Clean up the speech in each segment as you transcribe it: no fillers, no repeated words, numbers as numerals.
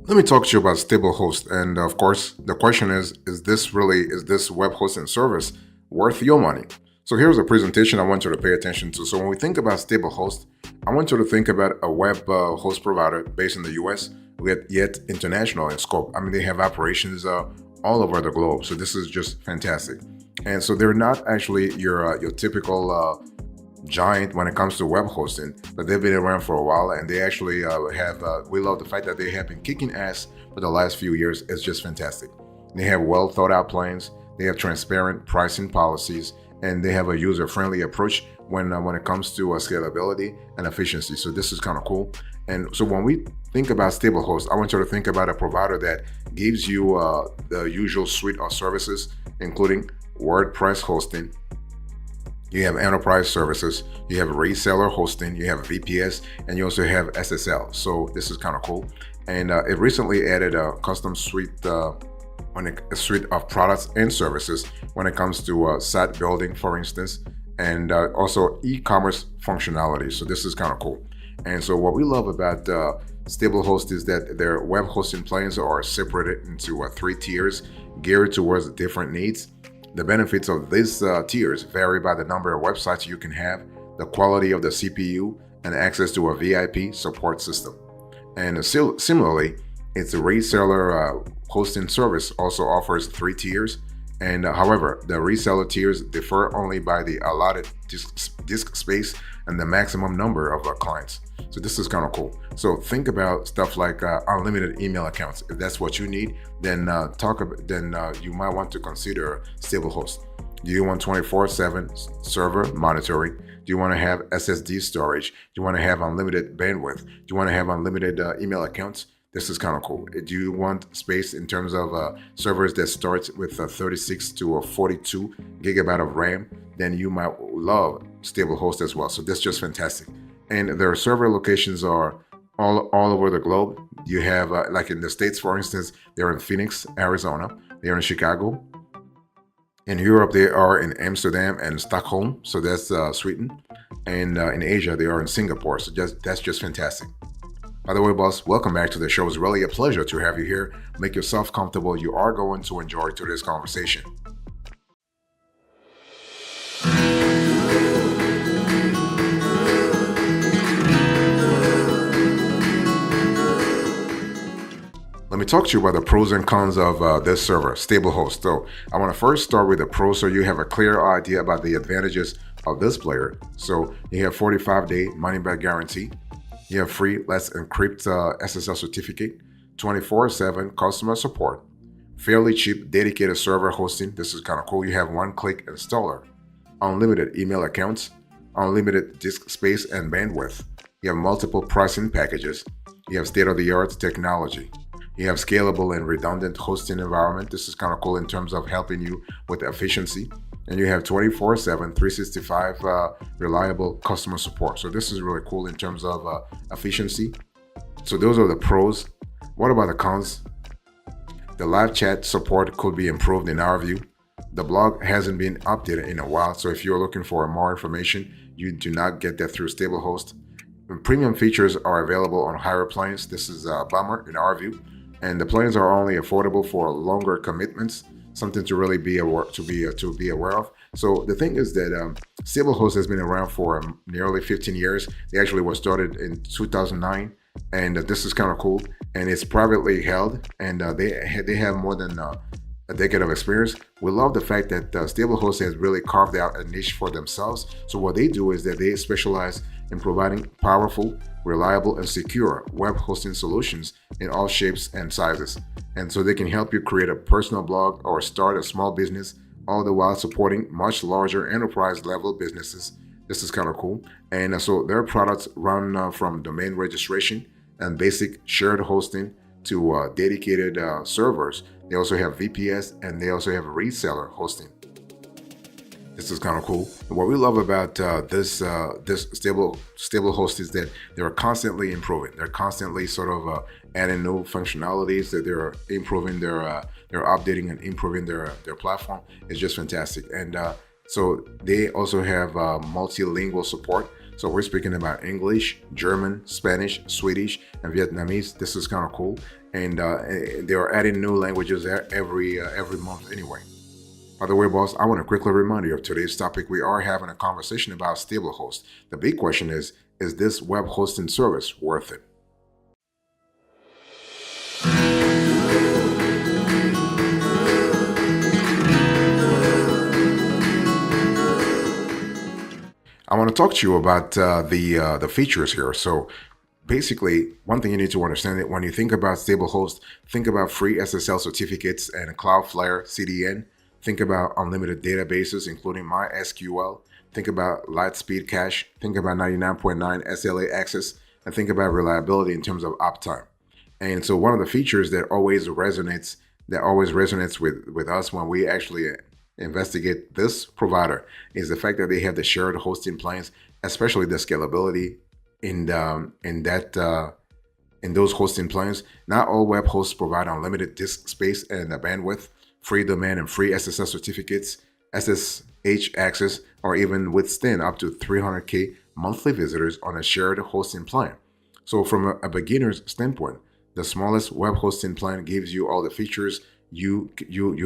Let me talk to you about StableHost. And of course, the question is this web hosting service worth your money? So here's a presentation I want you to pay attention to. So when we think about StableHost, I want you to think about a web host provider based in the US, yet international in scope. I mean, they have operations all over the globe. So this is just fantastic. And so they're not actually your typical giant when it comes to web hosting, but they've been around for a while, and they actually we love the fact that they have been kicking ass for the last few years. It's just fantastic. They have well thought out plans, they have transparent pricing policies, and they have a user-friendly approach when it comes to scalability and efficiency. So this is kind of cool. And so when we think about StableHost, I want you to think about a provider that gives you the usual suite of services, including WordPress hosting. You have enterprise services, you have reseller hosting, you have VPS, and you also have SSL. So this is kind of cool. And it recently added a custom suite, a suite of products and services when it comes to site building, for instance, and also e-commerce functionality. So this is kind of cool. And so what we love about StableHost is that their web hosting plans are separated into 3 tiers geared towards different needs. The benefits of these tiers vary by the number of websites you can have, the quality of the CPU, and access to a VIP support system. And similarly, its reseller hosting service also offers 3 tiers. And however, the reseller tiers differ only by the allotted disk space and the maximum number of clients. So this is kind of cool. So think about stuff like unlimited email accounts. If that's what you need, then you might want to consider StableHost. Do you want 24/7 server monitoring? Do you want to have SSD storage? Do you want to have unlimited bandwidth? Do you want to have unlimited email accounts? This is kind of cool. Do you want space in terms of servers that starts with 36 to 42 gigabyte of RAM? Then you might love StableHost as well. So that's just fantastic. And their server locations are all over the globe. You have, like in the States, for instance, they're in Phoenix, Arizona. They're in Chicago. In Europe, they are in Amsterdam and Stockholm. So that's Sweden. And in Asia, they are in Singapore. So that's just fantastic. By the way, boss, welcome back to the show. It's really a pleasure to have you here. Make yourself comfortable. You are going to enjoy today's conversation. Let me talk to you about the pros and cons of this server, StableHost. So I want to first start with the pros so you have a clear idea about the advantages of this player. So you have 45-day money-back guarantee. You have free Let's Encrypt SSL certificate, 24/7 customer support, fairly cheap dedicated server hosting. This is kind of cool. You have one-click installer, unlimited email accounts, unlimited disk space and bandwidth. You have multiple pricing packages. You have state-of-the-art technology. You have scalable and redundant hosting environment. This is kind of cool in terms of helping you with efficiency. And you have 24/7, 365 reliable customer support. So this is really cool in terms of efficiency. So those are the pros. What about the cons? The live chat support could be improved in our view. The blog hasn't been updated in a while. So if you're looking for more information, you do not get that through StableHost. Premium features are available on higher plans. This is a bummer in our view. And the plans are only affordable for longer commitments, something to really be aware of. So the thing is that StableHost has been around for nearly 15 years. They actually were started in 2009, and this is kind of cool. And it's privately held, and they have more than a decade of experience. We love the fact that StableHost has really carved out a niche for themselves. So what they do is that they specialize in providing powerful, reliable, and secure web hosting solutions in all shapes and sizes. And so they can help you create a personal blog or start a small business, all the while supporting much larger enterprise level businesses. This is kind of cool. And so their products run from domain registration and basic shared hosting to dedicated servers. They also have VPS, and they also have reseller hosting. This is kind of cool. And what we love about this StableHost is that they're constantly improving. They're constantly sort of adding new functionalities. That they're improving they're updating and improving their platform. It's just fantastic. And so they also have multilingual support. So we're speaking about English, German, Spanish, Swedish, and Vietnamese. This is kind of cool, and they are adding new languages every month anyway. By the way, boss, I want to quickly remind you of today's topic. We are having a conversation about StableHost. The big question is this web hosting service worth it? I want to talk to you about the features here. So basically, one thing you need to understand that when you think about StableHost, think about free SSL certificates and Cloudflare CDN. Think about unlimited databases, including MySQL. Think about Lightspeed Cache. Think about 99.9 SLA access, and think about reliability in terms of uptime. And so one of the features that always resonates with us when we actually investigate this provider is the fact that they have the shared hosting plans, especially the scalability in those hosting plans. Not all web hosts provide unlimited disk space and the bandwidth, free domain and free SSL certificates, SSH access, or even withstand up to 300K monthly visitors on a shared hosting plan. So from a beginner's standpoint, the smallest web hosting plan gives you all the features you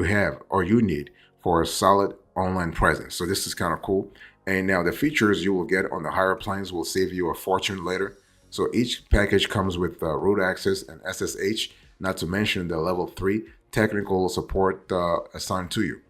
have or you need for a solid online presence. So this is kind of cool. And now the features you will get on the higher plans will save you a fortune later. So each package comes with root access and SSH, not to mention the level 3 technical support assigned to you.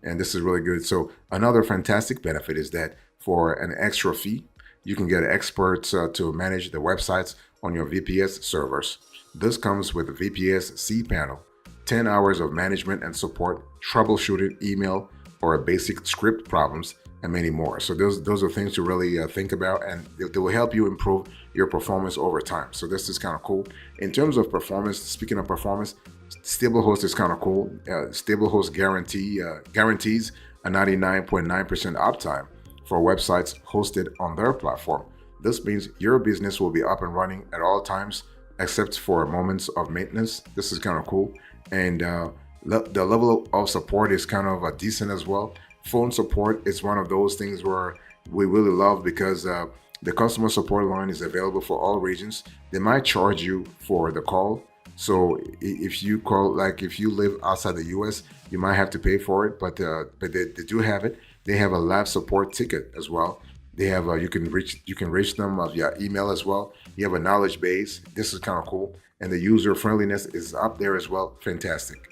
And this is really good. So another fantastic benefit is that for an extra fee, you can get experts to manage the websites on your VPS servers. This comes with a VPS cPanel, 10 hours of management and support, troubleshooting email or basic script problems, and many more. So those are things to really think about, and they will help you improve your performance over time. So this is kind of cool. In terms of performance, speaking of performance, StableHost is kind of cool. StableHost guarantees a 99.9% uptime for websites hosted on their platform. This means your business will be up and running at all times, except for moments of maintenance. This is kind of cool. And the level of support is kind of decent as well. Phone support is one of those things where we really love because the customer support line is available for all regions. They might charge you for the call. So if you call, like if you live outside the US, you might have to pay for it, but they do have it. They have a live support ticket as well. They have you can reach them via email as well. You have a knowledge base. This is kind of cool, and the user friendliness is up there as well. Fantastic.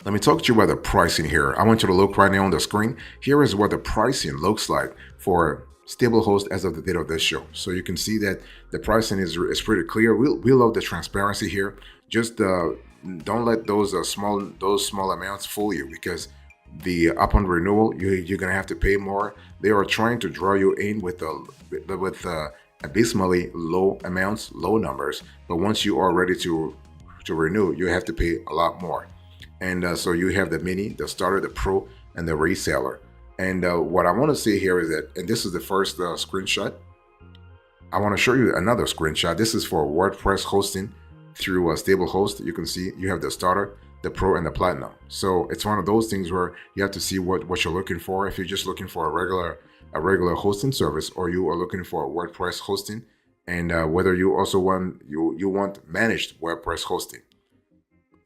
Let me talk to you about the pricing here. I want you to look right now on the screen. Here is what the pricing looks like for StableHost as of the date of this show. So you can see that the pricing is pretty clear. We love the transparency here. Just don't let those small amounts fool you, because upon renewal you're gonna have to pay more. They are trying to draw you in with abysmally low amounts, low numbers. But once you are ready to renew, you have to pay a lot more. And so you have the mini, the starter, the pro, and the reseller. And what I want to say here is that, and this is the first screenshot. I want to show you another screenshot. This is for WordPress hosting through StableHost. You can see you have the starter, the pro, and the platinum. So it's one of those things where you have to see what you're looking for. If you're just looking for a regular hosting service, or you are looking for WordPress hosting, and whether you also want managed WordPress hosting.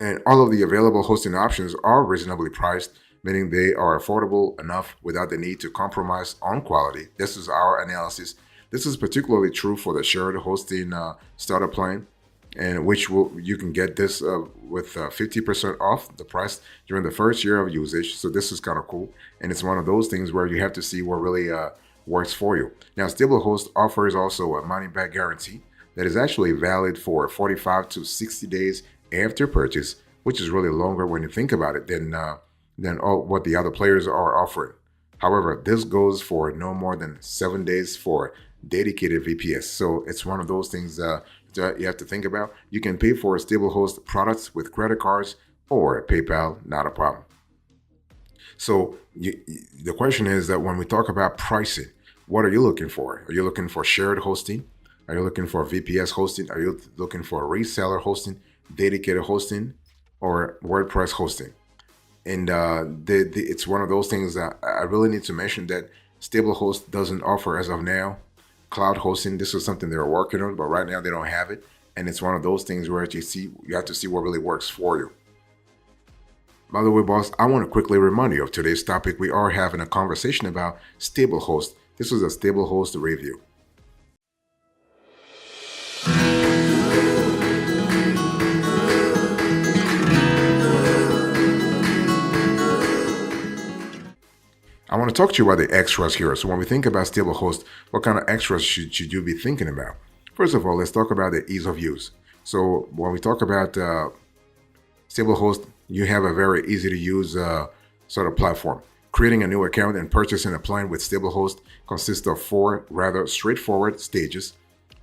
And all of the available hosting options are reasonably priced, meaning they are affordable enough without the need to compromise on quality. This is our analysis. This is particularly true for the shared hosting starter plan, and you can get this with 50% off the price during the first year of usage. So this is kind of cool, and it's one of those things where you have to see what really works for you. Now, StableHost offers also a money-back guarantee that is actually valid for 45 to 60 days after purchase, which is really longer when you think about it than what the other players are offering. However, this goes for no more than 7 days for dedicated VPS. So it's one of those things that you have to think about. You can pay for StableHost products with credit cards or PayPal, not a problem. So the question is that when we talk about pricing, what are you looking for? Are you looking for shared hosting? Are you looking for VPS hosting? Are you looking for reseller hosting, dedicated hosting, or WordPress hosting? And it's one of those things that I really need to mention that StableHost doesn't offer as of now cloud hosting. This is something they're working on, but right now they don't have it. And it's one of those things where you have to see what really works for you. By the way, boss, I want to quickly remind you of today's topic. We are having a conversation about StableHost. This is a StableHost review. I want to talk to you about the extras here. So when we think about StableHost, what kind of extras should you be thinking about? First of all, let's talk about the ease of use. So when we talk about StableHost, you have a very easy to use sort of platform. Creating a new account and purchasing a plan with StableHost consists of 4 rather straightforward stages.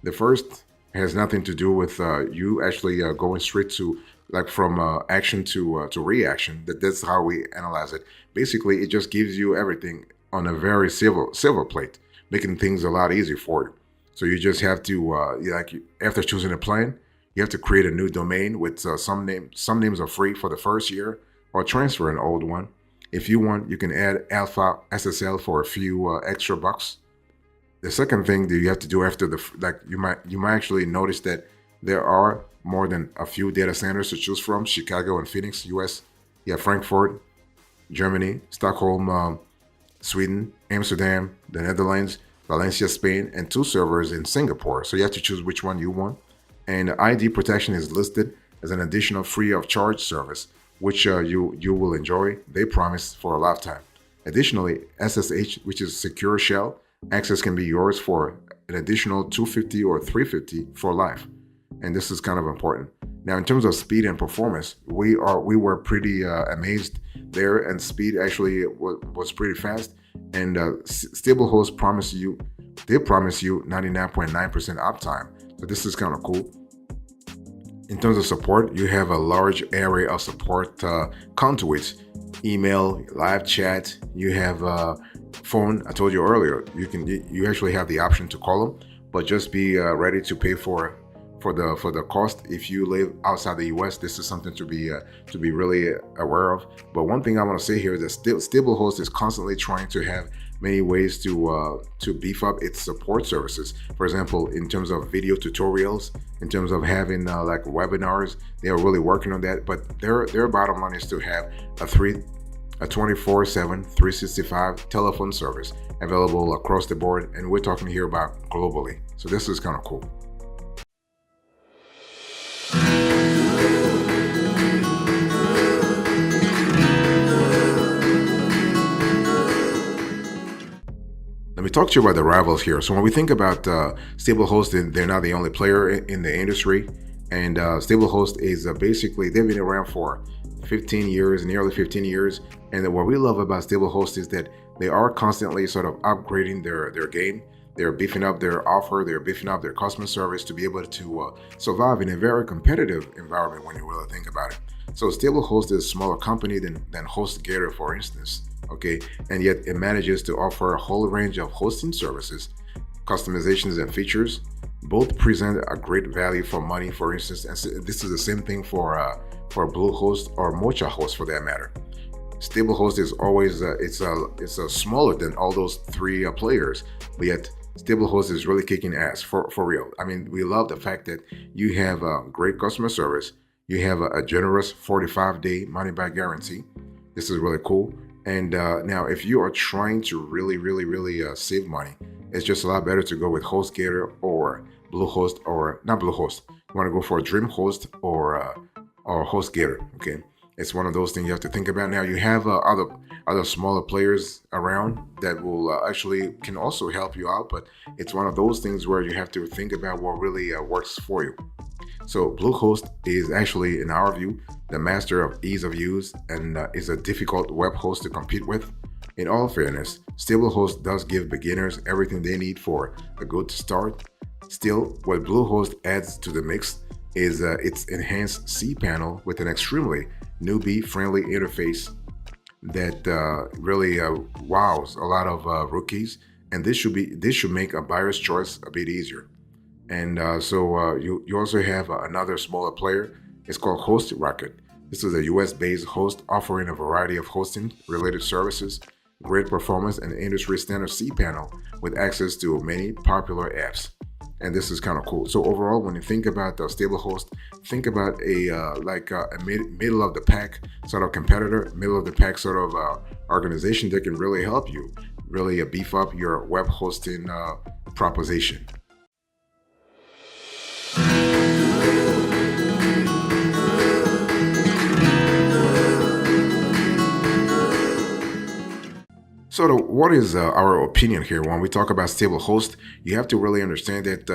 The first has nothing to do with you actually going straight to from action to reaction. That's how we analyze it. Basically, it just gives you everything on a very silver plate, making things a lot easier for you. So you just have to after choosing a plan, you have to create a new domain with some names are free for the first year, or transfer an old one. If you want, you can add Alpha SSL for a few extra bucks. The second thing that you have to do after you might actually notice that there are more than a few data centers to choose from: Chicago and Phoenix, US. You have Frankfurt, Germany, Stockholm, Sweden, Amsterdam, the Netherlands, Valencia, Spain, and 2 servers in Singapore. So you have to choose which one you want. And ID protection is listed as an additional free of charge service, which you will enjoy, they promise, for a lifetime. Additionally, SSH, which is secure shell, access can be yours for an additional $250 or $350 for life. And this is kind of important. Now, in terms of speed and performance, we were pretty amazed there, and speed actually was pretty fast. And StableHost promise you 99.9% uptime. So this is kind of cool. In terms of support, you have a large array of support conduits: email, live chat. You have phone. I told you earlier, you actually have the option to call them, but just be ready to pay for the cost. If you live outside the US, this is something to be really aware of. But one thing I want to say here is that StableHost is constantly trying to have many ways to beef up its support services. For example, in terms of video tutorials, in terms of having like webinars, they are really working on that. But their bottom line is to have a 24/7, 365 telephone service available across the board, and we're talking here about globally. So this is kind of cool. Let me talk to you about the rivals here. So when we think about StableHost, they're not the only player in the industry. And StableHost is basically, they've been around for 15 years, nearly 15 years. And what we love about StableHost is that they are constantly sort of upgrading their game. They're beefing up their offer. They're beefing up their customer service to be able to survive in a very competitive environment when you really think about it. So StableHost is a smaller company than HostGator, for instance. Okay, and yet it manages to offer a whole range of hosting services, customizations, and features. Both present a great value for money, for instance, and so this is the same thing for Bluehost or MochaHost for that matter. StableHost is always it's smaller than all those 3 players, but yet StableHost is really kicking ass for real. I mean, we love the fact that you have a great customer service. You have a generous 45-day money-back guarantee. This is really cool. And now, if you are trying to really save money, it's just a lot better to go with HostGator or Bluehost, or not Bluehost. You want to go for DreamHost or HostGator. Okay, it's one of those things you have to think about. Now, you have other smaller players around that will actually can also help you out, but it's one of those things where you have to think about what really works for you. So Bluehost is actually, in our view, the master of ease of use and is a difficult web host to compete with. In all fairness, StableHost does give beginners everything they need for a good start. Still, what Bluehost adds to the mix is its enhanced cPanel with an extremely newbie-friendly interface that really wows a lot of rookies, and this should make a buyer's choice a bit easier. And you also have another smaller player. It's called Host Rocket. This is a US-based host offering a variety of hosting related services, great performance, and industry standard cPanel with access to many popular apps. And this is kind of cool. So overall, when you think about StableHost, think about a middle of the pack sort of competitor, middle of the pack sort of organization that can really help you really beef up your web hosting proposition. So, what is our opinion here when we talk about StableHost? You have to really understand that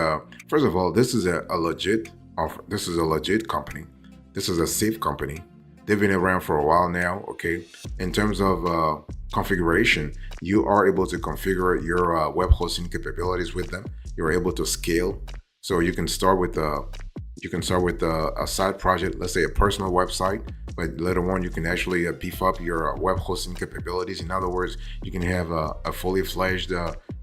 first of all, this is a legit offer. This is a legit company. This is a safe company. They've been around for a while now. Okay, in terms of configuration, you are able to configure your web hosting capabilities with them. You're able to scale, so you can start with a side project, let's say a personal website, but later on you can actually beef up your web hosting capabilities. In other words, you can have a fully fledged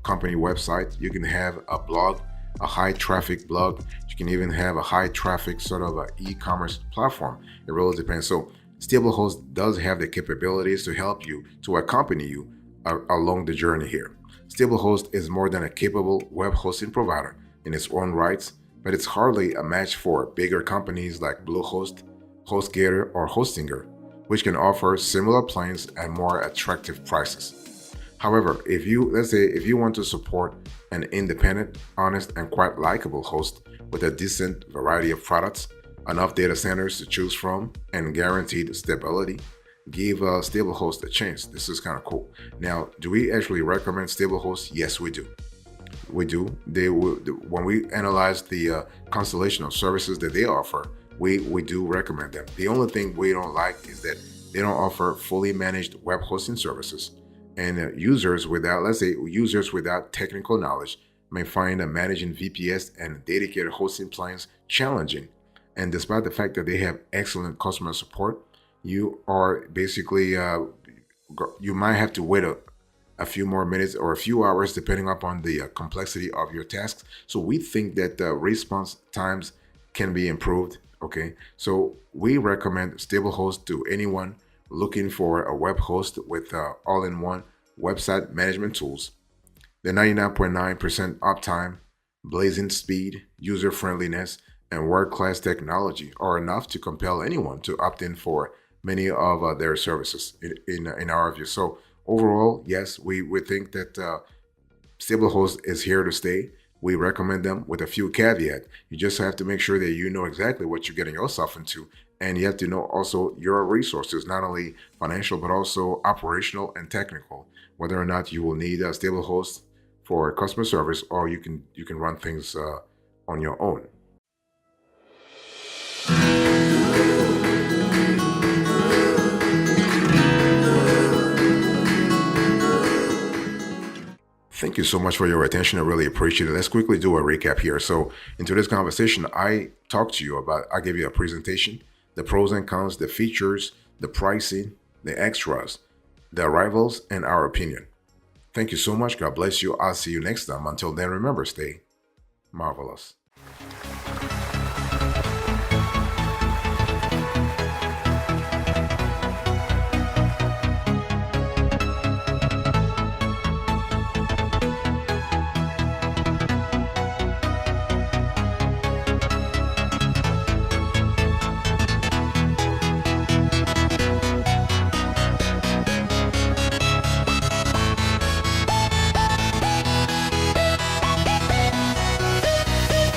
company website. You can have a blog, a high traffic blog. You can even have a high traffic sort of e-commerce platform. It really depends. So StableHost does have the capabilities to help you, to accompany you along the journey here. StableHost is more than a capable web hosting provider in its own rights, but it's hardly a match for bigger companies like Bluehost, HostGator, or Hostinger, which can offer similar plans at more attractive prices. However, let's say if you want to support an independent, honest, and quite likable host with a decent variety of products, enough data centers to choose from, and guaranteed stability, give StableHost a chance. This is kind of cool. Now, do we actually recommend StableHost? Yes, we do. We do. When we analyze the constellation of services that they offer, we do recommend them. The only thing we don't like is that they don't offer fully managed web hosting services, and users without technical knowledge may find managing VPS and dedicated hosting plans challenging. And despite the fact that they have excellent customer support, you are basically you might have to wait a few more minutes or a few hours depending upon the complexity of your tasks. So we think that the response times can be improved. Okay, so we recommend StableHost to anyone looking for a web host with all-in-one website management tools. The 99.9% uptime, blazing speed, user friendliness, and world-class technology are enough to compel anyone to opt in for many of their services in our view. So overall, yes, we think that StableHost is here to stay. We recommend them with a few caveats. You just have to make sure that you know exactly what you're getting yourself into, and you have to know also your resources, not only financial but also operational and technical. Whether or not you will need a StableHost for customer service, or you can run things on your own. Thank you so much for your attention. I really appreciate it. Let's quickly do a recap here. So in today's conversation, I gave you a presentation, the pros and cons, the features, the pricing, the extras, the arrivals, and our opinion. Thank you so much. God bless you. I'll see you next time. Until then, remember, stay marvelous.